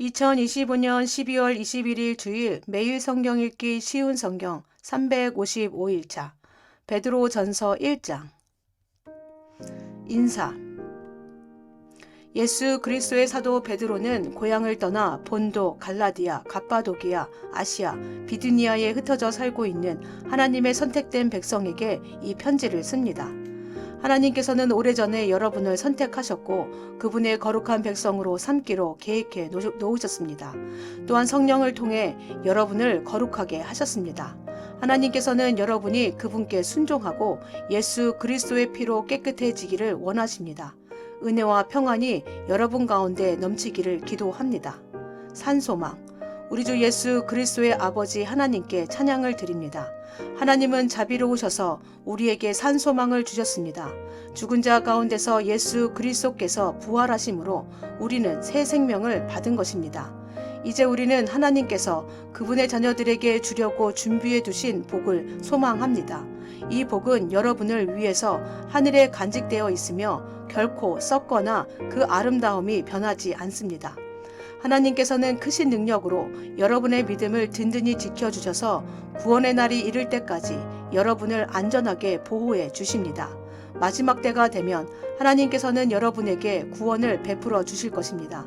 2025년 12월 21일 주일 매일 성경 읽기 쉬운 성경 355일차 베드로 전서 1장 인사 예수 그리스도의 사도 베드로는 고향을 떠나 본도, 갈라디아, 갑바도기아, 아시아, 비두니아에 흩어져 살고 있는 하나님의 선택된 백성에게 이 편지를 씁니다. 하나님께서는 오래전에 여러분을 선택하셨고 그분의 거룩한 백성으로 삼기로 계획해 놓으셨습니다. 또한 성령을 통해 여러분을 거룩하게 하셨습니다. 하나님께서는 여러분이 그분께 순종하고 예수 그리스도의 피로 깨끗해지기를 원하십니다. 은혜와 평안이 여러분 가운데 넘치기를 기도합니다. 산소망 우리 주 예수 그리스도의 아버지 하나님께 찬양을 드립니다. 하나님은 자비로우셔서 우리에게 산소망을 주셨습니다. 죽은 자 가운데서 예수 그리스도께서 부활하심으로 우리는 새 생명을 받은 것입니다. 이제 우리는 하나님께서 그분의 자녀들에게 주려고 준비해 두신 복을 소망합니다. 이 복은 여러분을 위해서 하늘에 간직되어 있으며 결코 썩거나 그 아름다움이 변하지 않습니다. 하나님께서는 크신 능력으로 여러분의 믿음을 든든히 지켜주셔서 구원의 날이 이를 때까지 여러분을 안전하게 보호해 주십니다. 마지막 때가 되면 하나님께서는 여러분에게 구원을 베풀어 주실 것입니다.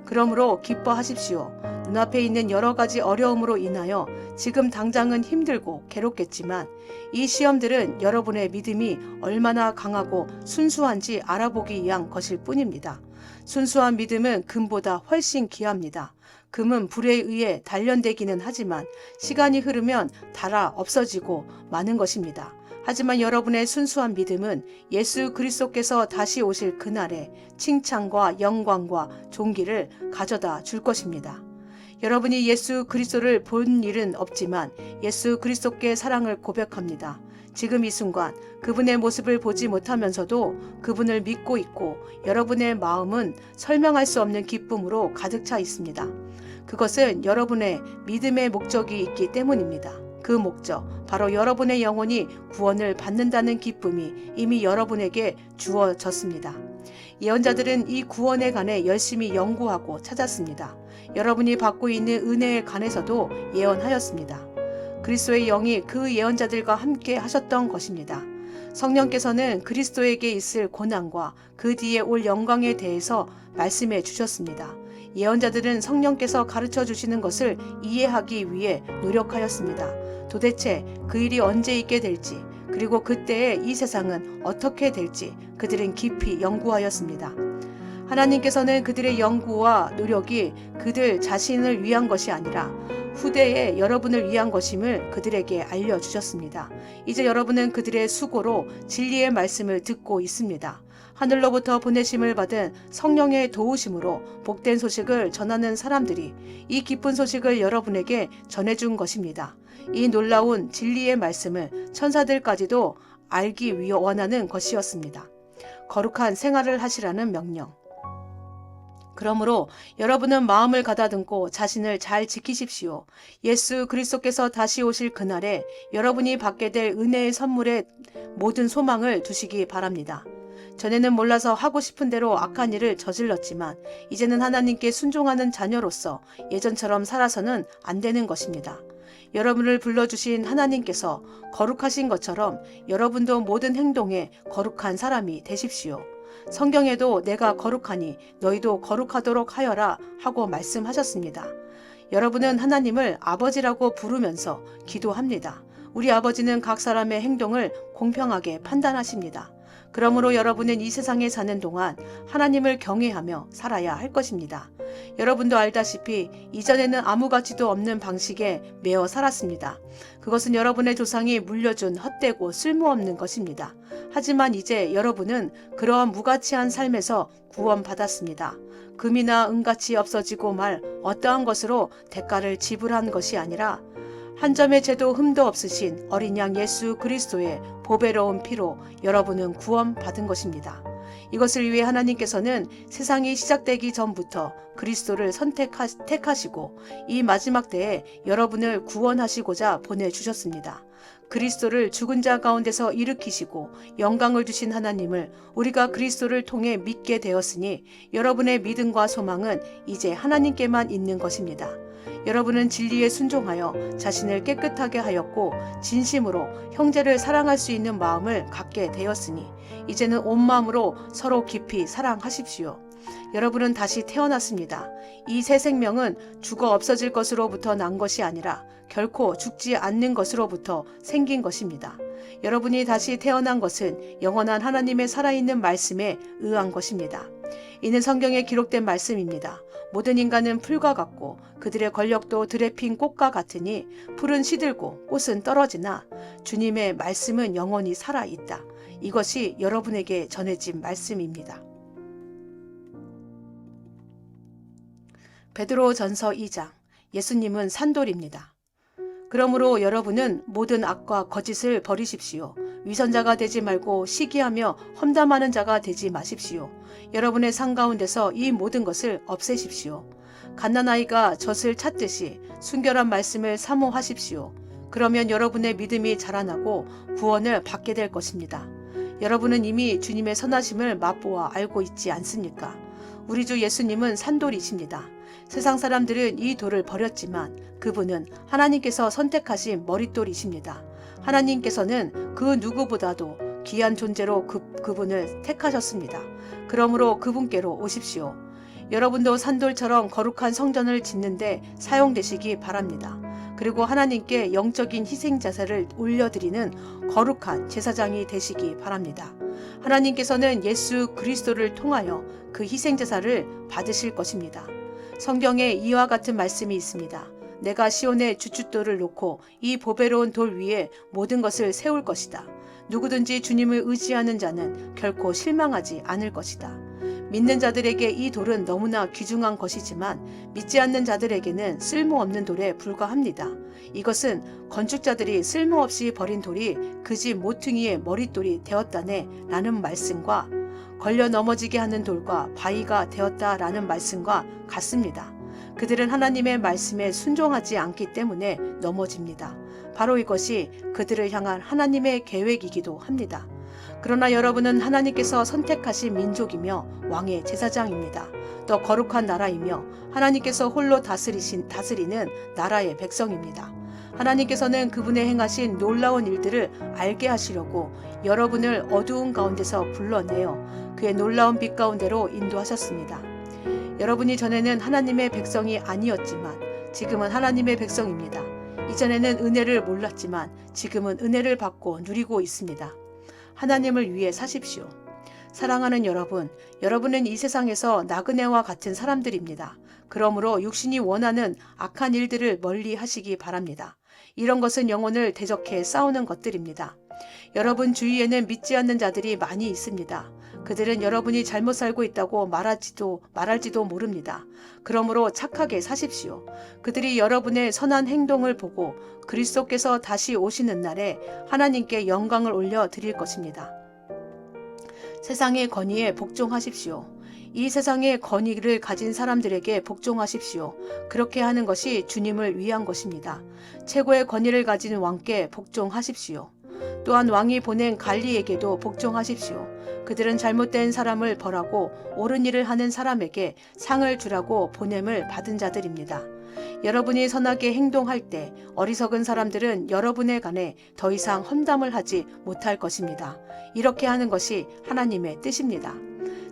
그러므로 기뻐하십시오. 눈앞에 있는 여러 가지 어려움으로 인하여 지금 당장은 힘들고 괴롭겠지만 이 시험들은 여러분의 믿음이 얼마나 강하고 순수한지 알아보기 위한 것일 뿐입니다. 순수한 믿음은 금보다 훨씬 귀합니다. 금은 불에 의해 단련되기는 하지만 시간이 흐르면 닳아 없어지고 마는 것입니다. 하지만 여러분의 순수한 믿음은 예수 그리스도께서 다시 오실 그날에 칭찬과 영광과 존귀를 가져다 줄 것입니다. 여러분이 예수 그리스도를 본 일은 없지만 예수 그리스도께 사랑을 고백합니다. 지금 이 순간 그분의 모습을 보지 못하면서도 그분을 믿고 있고 여러분의 마음은 설명할 수 없는 기쁨으로 가득 차 있습니다. 그것은 여러분의 믿음의 목적이 있기 때문입니다. 그 목적, 바로 여러분의 영혼이 구원을 받는다는 기쁨이 이미 여러분에게 주어졌습니다. 예언자들은 이 구원에 관해 열심히 연구하고 찾았습니다. 여러분이 받고 있는 은혜에 관해서도 예언하였습니다. 그리스도의 영이 그 예언자들과 함께 하셨던 것입니다. 성령께서는 그리스도에게 있을 고난과 그 뒤에 올 영광에 대해서 말씀해 주셨습니다. 예언자들은 성령께서 가르쳐 주시는 것을 이해하기 위해 노력하였습니다. 도대체 그 일이 언제 있게 될지, 그리고 그때의 이 세상은 어떻게 될지 그들은 깊이 연구하였습니다. 하나님께서는 그들의 연구와 노력이 그들 자신을 위한 것이 아니라 후대에 여러분을 위한 것임을 그들에게 알려주셨습니다. 이제 여러분은 그들의 수고로 진리의 말씀을 듣고 있습니다. 하늘로부터 보내심을 받은 성령의 도우심으로 복된 소식을 전하는 사람들이 이 기쁜 소식을 여러분에게 전해준 것입니다. 이 놀라운 진리의 말씀을 천사들까지도 알기 원하는 것이었습니다. 거룩한 생활을 하시라는 명령. 그러므로 여러분은 마음을 가다듬고 자신을 잘 지키십시오. 예수 그리스도께서 다시 오실 그날에 여러분이 받게 될 은혜의 선물에 모든 소망을 두시기 바랍니다. 전에는 몰라서 하고 싶은 대로 악한 일을 저질렀지만 이제는 하나님께 순종하는 자녀로서 예전처럼 살아서는 안 되는 것입니다. 여러분을 불러주신 하나님께서 거룩하신 것처럼 여러분도 모든 행동에 거룩한 사람이 되십시오. 성경에도 내가 거룩하니 너희도 거룩하도록 하여라 하고 말씀하셨습니다. 여러분은 하나님을 아버지라고 부르면서 기도합니다. 우리 아버지는 각 사람의 행동을 공평하게 판단하십니다. 그러므로 여러분은 이 세상에 사는 동안 하나님을 경외하며 살아야 할 것입니다. 여러분도 알다시피 이전에는 아무 가치도 없는 방식에 매어 살았습니다. 그것은 여러분의 조상이 물려준 헛되고 쓸모없는 것입니다. 하지만 이제 여러분은 그러한 무가치한 삶에서 구원받았습니다. 금이나 은같이 없어지고 말 어떠한 것으로 대가를 지불한 것이 아니라 한 점의 죄도 흠도 없으신 어린 양 예수 그리스도의 보배로운 피로 여러분은 구원받은 것입니다. 이것을 위해 하나님께서는 세상이 시작되기 전부터 그리스도를 택하시고 이 마지막 때에 여러분을 구원하시고자 보내주셨습니다. 그리스도를 죽은 자 가운데서 일으키시고 영광을 주신 하나님을 우리가 그리스도를 통해 믿게 되었으니 여러분의 믿음과 소망은 이제 하나님께만 있는 것입니다. 여러분은 진리에 순종하여 자신을 깨끗하게 하였고 진심으로 형제를 사랑할 수 있는 마음을 갖게 되었으니 이제는 온 마음으로 서로 깊이 사랑하십시오. 여러분은 다시 태어났습니다. 이 새 생명은 죽어 없어질 것으로부터 난 것이 아니라 결코 죽지 않는 것으로부터 생긴 것입니다. 여러분이 다시 태어난 것은 영원한 하나님의 살아있는 말씀에 의한 것입니다. 이는 성경에 기록된 말씀입니다. 모든 인간은 풀과 같고 그들의 권력도 들에 핀 꽃과 같으니 풀은 시들고 꽃은 떨어지나 주님의 말씀은 영원히 살아있다. 이것이 여러분에게 전해진 말씀입니다. 베드로전서 2장. 예수님은 산돌입니다. 그러므로 여러분은 모든 악과 거짓을 버리십시오. 위선자가 되지 말고 시기하며 험담하는 자가 되지 마십시오. 여러분의 삶 가운데서 이 모든 것을 없애십시오. 갓난아이가 젖을 찾듯이 순결한 말씀을 사모하십시오. 그러면 여러분의 믿음이 자라나고 구원을 받게 될 것입니다. 여러분은 이미 주님의 선하심을 맛보아 알고 있지 않습니까? 우리 주 예수님은 산돌이십니다. 세상 사람들은 이 돌을 버렸지만 그분은 하나님께서 선택하신 머릿돌이십니다. 하나님께서는 그 누구보다도 귀한 존재로 그분을 택하셨습니다. 그러므로 그분께로 오십시오. 여러분도 산돌처럼 거룩한 성전을 짓는데 사용되시기 바랍니다. 그리고 하나님께 영적인 희생 제사를 올려드리는 거룩한 제사장이 되시기 바랍니다. 하나님께서는 예수 그리스도를 통하여 그 희생 제사를 받으실 것입니다. 성경에 이와 같은 말씀이 있습니다. 내가 시온에 주춧돌을 놓고 이 보배로운 돌 위에 모든 것을 세울 것이다. 누구든지 주님을 의지하는 자는 결코 실망하지 않을 것이다. 믿는 자들에게 이 돌은 너무나 귀중한 것이지만 믿지 않는 자들에게는 쓸모없는 돌에 불과합니다. 이것은 건축자들이 쓸모없이 버린 돌이 그 집 모퉁이의 머릿돌이 되었다네 라는 말씀과 걸려 넘어지게 하는 돌과 바위가 되었다라는 말씀과 같습니다. 그들은 하나님의 말씀에 순종하지 않기 때문에 넘어집니다. 바로 이것이 그들을 향한 하나님의 계획이기도 합니다. 그러나 여러분은 하나님께서 선택하신 민족이며 왕의 제사장입니다. 더 거룩한 나라이며 하나님께서 홀로 다스리는 나라의 백성입니다. 하나님께서는 그분의 행하신 놀라운 일들을 알게 하시려고 여러분을 어두운 가운데서 불러내어 그의 놀라운 빛 가운데로 인도하셨습니다. 여러분이 전에는 하나님의 백성이 아니었지만 지금은 하나님의 백성입니다. 이전에는 은혜를 몰랐지만 지금은 은혜를 받고 누리고 있습니다. 하나님을 위해 사십시오. 사랑하는 여러분, 여러분은 이 세상에서 나그네와 같은 사람들입니다. 그러므로 육신이 원하는 악한 일들을 멀리 하시기 바랍니다. 이런 것은 영혼을 대적해 싸우는 것들입니다. 여러분 주위에는 믿지 않는 자들이 많이 있습니다. 그들은 여러분이 잘못 살고 있다고 말할지도 모릅니다. 그러므로 착하게 사십시오. 그들이 여러분의 선한 행동을 보고 그리스도께서 다시 오시는 날에 하나님께 영광을 올려 드릴 것입니다. 세상의 권위에 복종하십시오. 이 세상의 권위를 가진 사람들에게 복종하십시오. 그렇게 하는 것이 주님을 위한 것입니다. 최고의 권위를 가진 왕께 복종하십시오. 또한 왕이 보낸 관리에게도 복종하십시오. 그들은 잘못된 사람을 벌하고 옳은 일을 하는 사람에게 상을 주라고 보냄을 받은 자들입니다. 여러분이 선하게 행동할 때 어리석은 사람들은 여러분에 관해 더 이상 험담을 하지 못할 것입니다. 이렇게 하는 것이 하나님의 뜻입니다.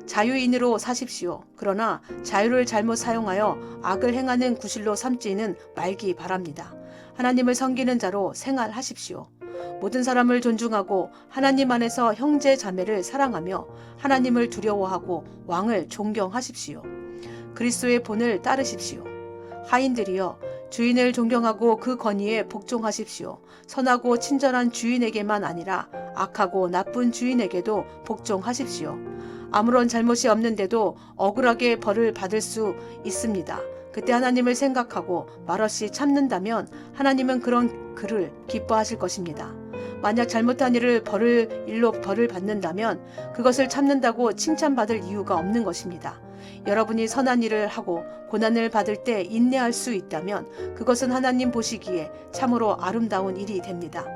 자유인으로 사십시오. 그러나 자유를 잘못 사용하여 악을 행하는 구실로 삼지는 말기 바랍니다. 하나님을 섬기는 자로 생활하십시오. 모든 사람을 존중하고 하나님 안에서 형제 자매를 사랑하며 하나님을 두려워하고 왕을 존경하십시오. 그리스도의 본을 따르십시오. 하인들이여 주인을 존경하고 그 권위에 복종하십시오. 선하고 친절한 주인에게만 아니라 악하고 나쁜 주인에게도 복종하십시오. 아무런 잘못이 없는데도 억울하게 벌을 받을 수 있습니다. 그때 하나님을 생각하고 말없이 참는다면 하나님은 그런 그를 기뻐하실 것입니다. 만약 잘못한 일로 벌을 받는다면 그것을 참는다고 칭찬받을 이유가 없는 것입니다. 여러분이 선한 일을 하고 고난을 받을 때 인내할 수 있다면 그것은 하나님 보시기에 참으로 아름다운 일이 됩니다.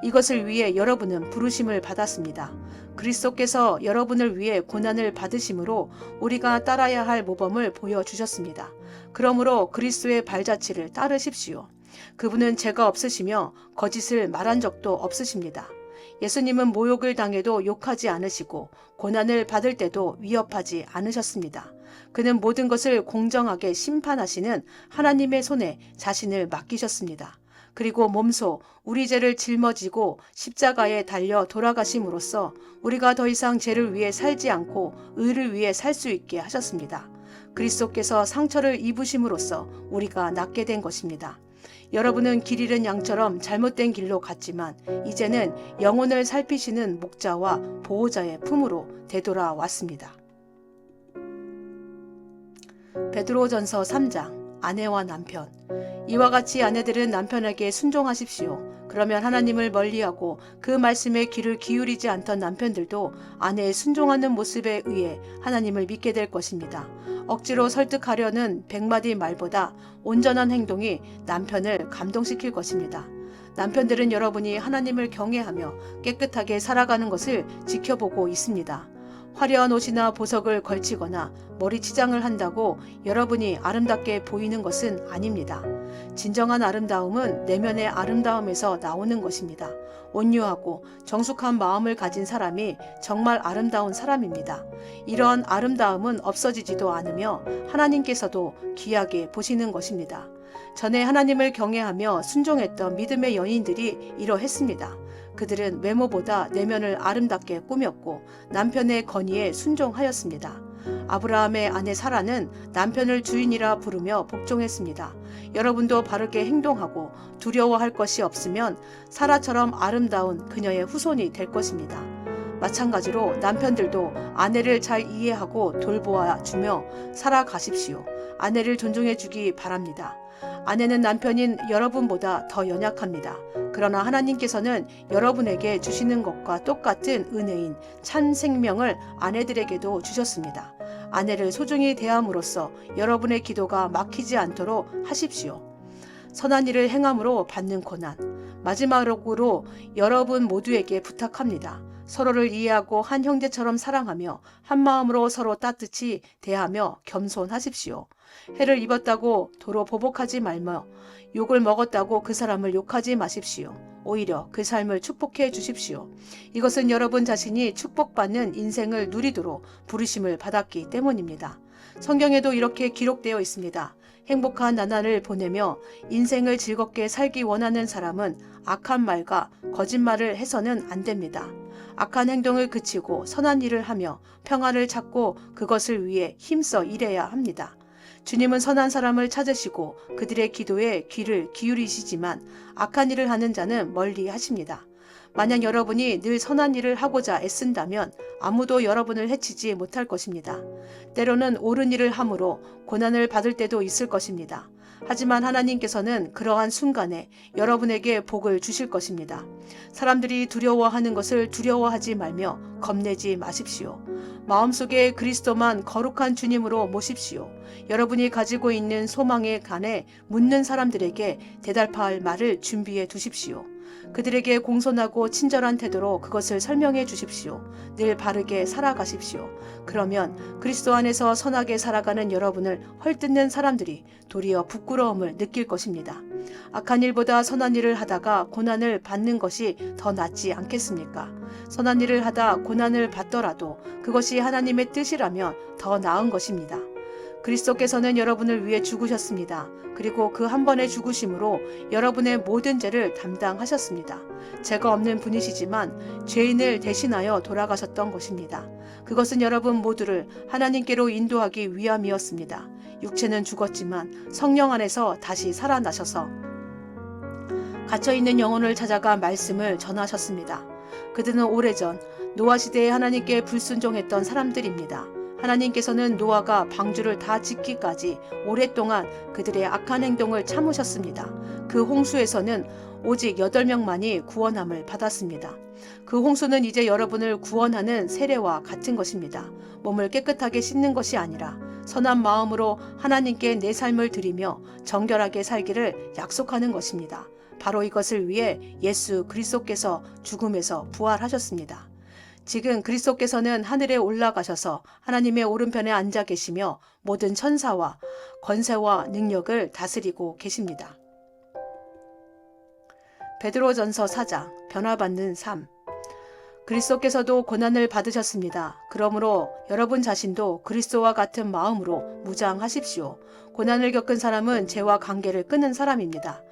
이것을 위해 여러분은 부르심을 받았습니다. 그리스도께서 여러분을 위해 고난을 받으심으로 우리가 따라야 할 모범을 보여주셨습니다. 그러므로 그리스도의 발자취를 따르십시오. 그분은 죄가 없으시며 거짓을 말한 적도 없으십니다. 예수님은 모욕을 당해도 욕하지 않으시고 고난을 받을 때도 위협하지 않으셨습니다. 그는 모든 것을 공정하게 심판하시는 하나님의 손에 자신을 맡기셨습니다. 그리고 몸소 우리 죄를 짊어지고 십자가에 달려 돌아가심으로써 우리가 더 이상 죄를 위해 살지 않고 의를 위해 살 수 있게 하셨습니다. 그리스도께서 상처를 입으심으로써 우리가 낫게 된 것입니다. 여러분은 길 잃은 양처럼 잘못된 길로 갔지만 이제는 영혼을 살피시는 목자와 보호자의 품으로 되돌아왔습니다. 베드로전서 3장 아내와 남편. 이와 같이 아내들은 남편에게 순종하십시오. 그러면 하나님을 멀리하고 그 말씀에 귀를 기울이지 않던 남편들도 아내의 순종하는 모습에 의해 하나님을 믿게 될 것입니다. 억지로 설득하려는 100마디 말보다 온전한 행동이 남편을 감동시킬 것입니다. 남편들은 여러분이 하나님을 경외하며 깨끗하게 살아가는 것을 지켜보고 있습니다. 화려한 옷이나 보석을 걸치거나 머리 치장을 한다고 여러분이 아름답게 보이는 것은 아닙니다. 진정한 아름다움은 내면의 아름다움에서 나오는 것입니다. 온유하고 정숙한 마음을 가진 사람이 정말 아름다운 사람입니다. 이러한 아름다움은 없어지지도 않으며 하나님께서도 귀하게 보시는 것입니다. 전에 하나님을 경외하며 순종했던 믿음의 연인들이 이러했습니다. 그들은 외모보다 내면을 아름답게 꾸몄고 남편의 건의에 순종하였습니다. 아브라함의 아내 사라는 남편을 주인이라 부르며 복종했습니다. 여러분도 바르게 행동하고 두려워할 것이 없으면 사라처럼 아름다운 그녀의 후손이 될 것입니다. 마찬가지로 남편들도 아내를 잘 이해하고 돌보아 주며 살아가십시오. 아내를 존중해 주기 바랍니다. 아내는 남편인 여러분보다 더 연약합니다. 그러나 하나님께서는 여러분에게 주시는 것과 똑같은 은혜인 참 생명을 아내들에게도 주셨습니다. 아내를 소중히 대함으로써 여러분의 기도가 막히지 않도록 하십시오. 선한 일을 행함으로 받는 고난. 마지막으로 여러분 모두에게 부탁합니다. 서로를 이해하고 한 형제처럼 사랑하며 한 마음으로 서로 따뜻히 대하며 겸손하십시오. 해를 입었다고 도로 보복하지 말며 욕을 먹었다고 그 사람을 욕하지 마십시오. 오히려 그 삶을 축복해 주십시오. 이것은 여러분 자신이 축복받는 인생을 누리도록 부르심을 받았기 때문입니다. 성경에도 이렇게 기록되어 있습니다. 행복한 나날을 보내며 인생을 즐겁게 살기 원하는 사람은 악한 말과 거짓말을 해서는 안 됩니다. 악한 행동을 그치고 선한 일을 하며 평화를 찾고 그것을 위해 힘써 일해야 합니다. 주님은 선한 사람을 찾으시고 그들의 기도에 귀를 기울이시지만 악한 일을 하는 자는 멀리 하십니다. 만약 여러분이 늘 선한 일을 하고자 애쓴다면 아무도 여러분을 해치지 못할 것입니다. 때로는 옳은 일을 함으로 고난을 받을 때도 있을 것입니다. 하지만 하나님께서는 그러한 순간에 여러분에게 복을 주실 것입니다. 사람들이 두려워하는 것을 두려워하지 말며 겁내지 마십시오. 마음속에 그리스도만 거룩한 주님으로 모십시오. 여러분이 가지고 있는 소망에 관해 묻는 사람들에게 대답할 말을 준비해 두십시오. 그들에게 공손하고 친절한 태도로 그것을 설명해 주십시오. 늘 바르게 살아가십시오. 그러면 그리스도 안에서 선하게 살아가는 여러분을 헐뜯는 사람들이 도리어 부끄러움을 느낄 것입니다. 악한 일보다 선한 일을 하다가 고난을 받는 것이 더 낫지 않겠습니까? 선한 일을 하다 고난을 받더라도 그것이 하나님의 뜻이라면 더 나은 것입니다. 그리스도께서는 여러분을 위해 죽으셨습니다. 그리고 그 한 번의 죽으심으로 여러분의 모든 죄를 담당하셨습니다. 죄가 없는 분이시지만 죄인을 대신하여 돌아가셨던 것입니다. 그것은 여러분 모두를 하나님께로 인도하기 위함이었습니다. 육체는 죽었지만 성령 안에서 다시 살아나셔서 갇혀있는 영혼을 찾아가 말씀을 전하셨습니다. 그들은 오래전 노아 시대에 하나님께 불순종했던 사람들입니다. 하나님께서는 노아가 방주를 다 짓기까지 오랫동안 그들의 악한 행동을 참으셨습니다. 그 홍수에서는 오직 8명만이 구원함을 받았습니다. 그 홍수는 이제 여러분을 구원하는 세례와 같은 것입니다. 몸을 깨끗하게 씻는 것이 아니라 선한 마음으로 하나님께 내 삶을 드리며 정결하게 살기를 약속하는 것입니다. 바로 이것을 위해 예수 그리스도께서 죽음에서 부활하셨습니다. 지금 그리스도께서는 하늘에 올라가셔서 하나님의 오른편에 앉아 계시며 모든 천사와 권세와 능력을 다스리고 계십니다. 베드로전서 4장 변화받는 삶. 그리스도께서도 고난을 받으셨습니다. 그러므로 여러분 자신도 그리스도와 같은 마음으로 무장하십시오. 고난을 겪은 사람은 죄와 관계를 끊는 사람입니다.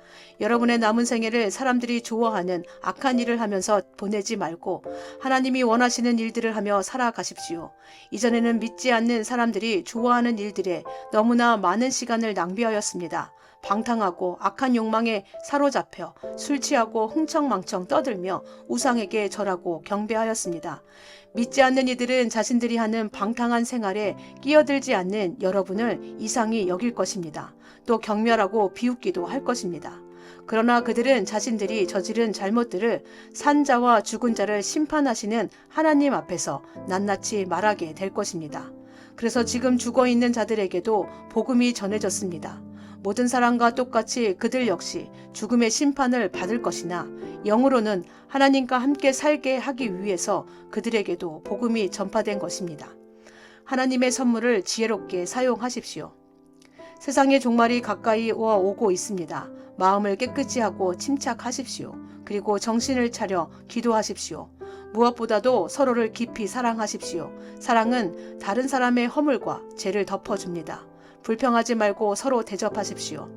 여러분의 남은 생애를 사람들이 좋아하는 악한 일을 하면서 보내지 말고 하나님이 원하시는 일들을 하며 살아가십시오. 이전에는 믿지 않는 사람들이 좋아하는 일들에 너무나 많은 시간을 낭비하였습니다. 방탕하고 악한 욕망에 사로잡혀 술 취하고 흥청망청 떠들며 우상에게 절하고 경배하였습니다. 믿지 않는 이들은 자신들이 하는 방탕한 생활에 끼어들지 않는 여러분을 이상히 여길 것입니다. 또 경멸하고 비웃기도 할 것입니다. 그러나 그들은 자신들이 저지른 잘못들을 산 자와 죽은 자를 심판하시는 하나님 앞에서 낱낱이 말하게 될 것입니다. 그래서 지금 죽어있는 자들에게도 복음이 전해졌습니다. 모든 사람과 똑같이 그들 역시 죽음의 심판을 받을 것이나 영으로는 하나님과 함께 살게 하기 위해서 그들에게도 복음이 전파된 것입니다. 하나님의 선물을 지혜롭게 사용하십시오. 세상의 종말이 가까이 오고 있습니다. 마음을 깨끗이 하고 침착하십시오. 그리고 정신을 차려 기도하십시오. 무엇보다도 서로를 깊이 사랑하십시오. 사랑은 다른 사람의 허물과 죄를 덮어줍니다. 불평하지 말고 서로 대접하십시오.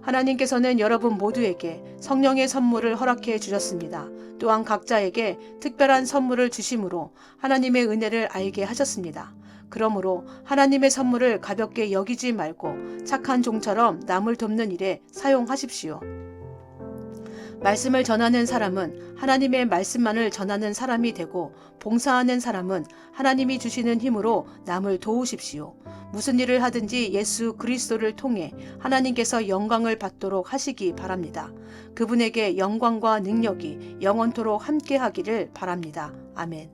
하나님께서는 여러분 모두에게 성령의 선물을 허락해 주셨습니다. 또한 각자에게 특별한 선물을 주심으로 하나님의 은혜를 알게 하셨습니다. 그러므로 하나님의 선물을 가볍게 여기지 말고 착한 종처럼 남을 돕는 일에 사용하십시오. 말씀을 전하는 사람은 하나님의 말씀만을 전하는 사람이 되고 봉사하는 사람은 하나님이 주시는 힘으로 남을 도우십시오. 무슨 일을 하든지 예수 그리스도를 통해 하나님께서 영광을 받도록 하시기 바랍니다. 그분에게 영광과 능력이 영원토록 함께 하기를 바랍니다. 아멘.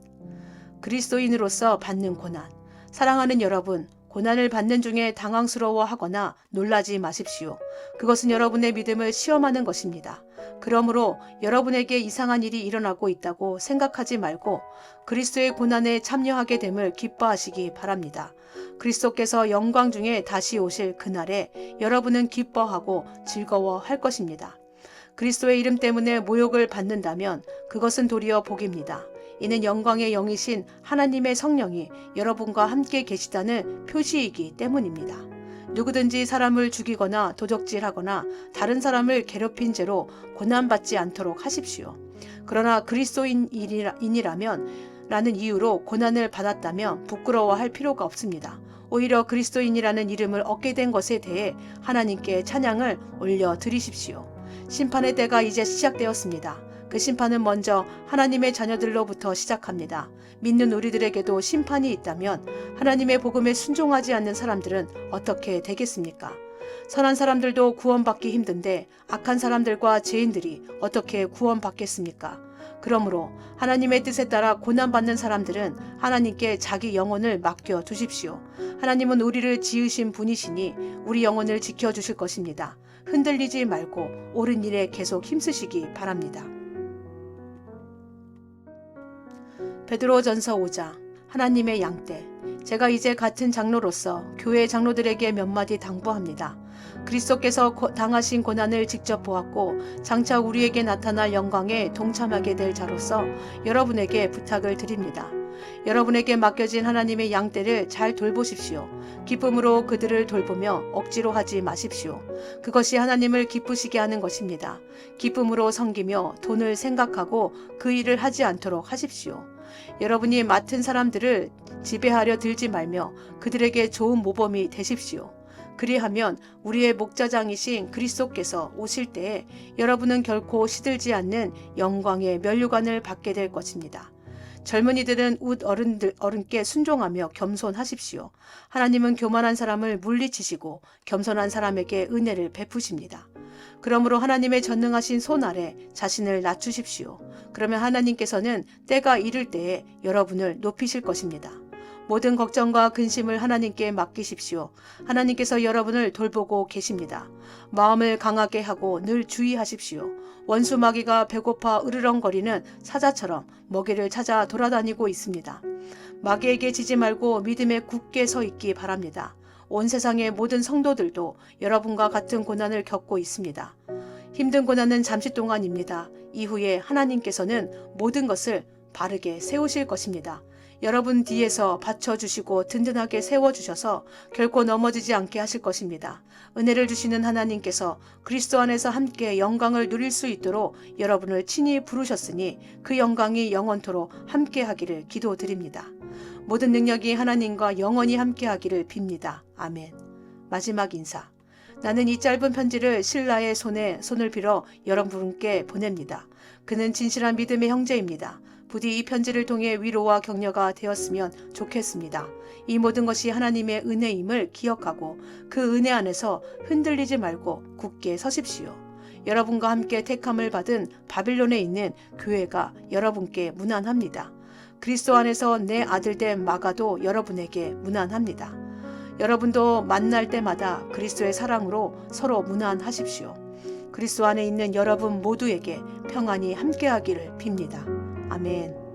그리스도인으로서 받는 고난. 사랑하는 여러분, 고난을 받는 중에 당황스러워하거나 놀라지 마십시오. 그것은 여러분의 믿음을 시험하는 것입니다. 그러므로 여러분에게 이상한 일이 일어나고 있다고 생각하지 말고 그리스도의 고난에 참여하게 됨을 기뻐하시기 바랍니다. 그리스도께서 영광 중에 다시 오실 그날에 여러분은 기뻐하고 즐거워할 것입니다. 그리스도의 이름 때문에 모욕을 받는다면 그것은 도리어 복입니다. 이는 영광의 영이신 하나님의 성령이 여러분과 함께 계시다는 표시이기 때문입니다. 누구든지 사람을 죽이거나 도적질하거나 다른 사람을 괴롭힌 죄로 고난받지 않도록 하십시오. 그러나 그리스도인이라면 라는 이유로 고난을 받았다면 부끄러워할 필요가 없습니다. 오히려 그리스도인이라는 이름을 얻게 된 것에 대해 하나님께 찬양을 올려드리십시오. 심판의 때가 이제 시작되었습니다. 그 심판은 먼저 하나님의 자녀들로부터 시작합니다. 믿는 우리들에게도 심판이 있다면 하나님의 복음에 순종하지 않는 사람들은 어떻게 되겠습니까? 선한 사람들도 구원받기 힘든데 악한 사람들과 죄인들이 어떻게 구원받겠습니까? 그러므로 하나님의 뜻에 따라 고난받는 사람들은 하나님께 자기 영혼을 맡겨 두십시오. 하나님은 우리를 지으신 분이시니 우리 영혼을 지켜주실 것입니다. 흔들리지 말고 옳은 일에 계속 힘쓰시기 바랍니다. 베드로전서 5장 하나님의 양떼. 제가 이제 같은 장로로서 교회 장로들에게 몇 마디 당부합니다. 그리스도께서 당하신 고난을 직접 보았고 장차 우리에게 나타날 영광에 동참하게 될 자로서 여러분에게 부탁을 드립니다. 여러분에게 맡겨진 하나님의 양떼를 잘 돌보십시오. 기쁨으로 그들을 돌보며 억지로 하지 마십시오. 그것이 하나님을 기쁘시게 하는 것입니다. 기쁨으로 섬기며 돈을 생각하고 그 일을 하지 않도록 하십시오. 여러분이 맡은 사람들을 지배하려 들지 말며 그들에게 좋은 모범이 되십시오. 그리하면 우리의 목자장이신 그리스도께서 오실 때에 여러분은 결코 시들지 않는 영광의 면류관을 받게 될 것입니다. 젊은이들은 웃 어른께 순종하며 겸손하십시오. 하나님은 교만한 사람을 물리치시고 겸손한 사람에게 은혜를 베푸십니다. 그러므로 하나님의 전능하신 손 아래 자신을 낮추십시오. 그러면 하나님께서는 때가 이를 때에 여러분을 높이실 것입니다. 모든 걱정과 근심을 하나님께 맡기십시오. 하나님께서 여러분을 돌보고 계십니다. 마음을 강하게 하고 늘 주의하십시오. 원수 마귀가 배고파 으르렁거리는 사자처럼 먹이를 찾아 돌아다니고 있습니다. 마귀에게 지지 말고 믿음에 굳게 서 있기 바랍니다. 온 세상의 모든 성도들도 여러분과 같은 고난을 겪고 있습니다. 힘든 고난은 잠시 동안입니다. 이후에 하나님께서는 모든 것을 바르게 세우실 것입니다. 여러분 뒤에서 받쳐주시고 든든하게 세워주셔서 결코 넘어지지 않게 하실 것입니다. 은혜를 주시는 하나님께서 그리스도 안에서 함께 영광을 누릴 수 있도록 여러분을 친히 부르셨으니 그 영광이 영원토록 함께 하기를 기도드립니다. 모든 능력이 하나님과 영원히 함께 하기를 빕니다. 아멘. 마지막 인사. 나는 이 짧은 편지를 신라의 손에 손을 빌어 여러분께 보냅니다. 그는 진실한 믿음의 형제입니다. 부디 이 편지를 통해 위로와 격려가 되었으면 좋겠습니다. 이 모든 것이 하나님의 은혜임을 기억하고 그 은혜 안에서 흔들리지 말고 굳게 서십시오. 여러분과 함께 택함을 받은 바빌론에 있는 교회가 여러분께 무난합니다. 그리스도 안에서 내 아들된 마가도 여러분에게 무난합니다. 여러분도 만날 때마다 그리스도의 사랑으로 서로 무난하십시오. 그리스도 안에 있는 여러분 모두에게 평안이 함께하기를 빕니다. 아멘.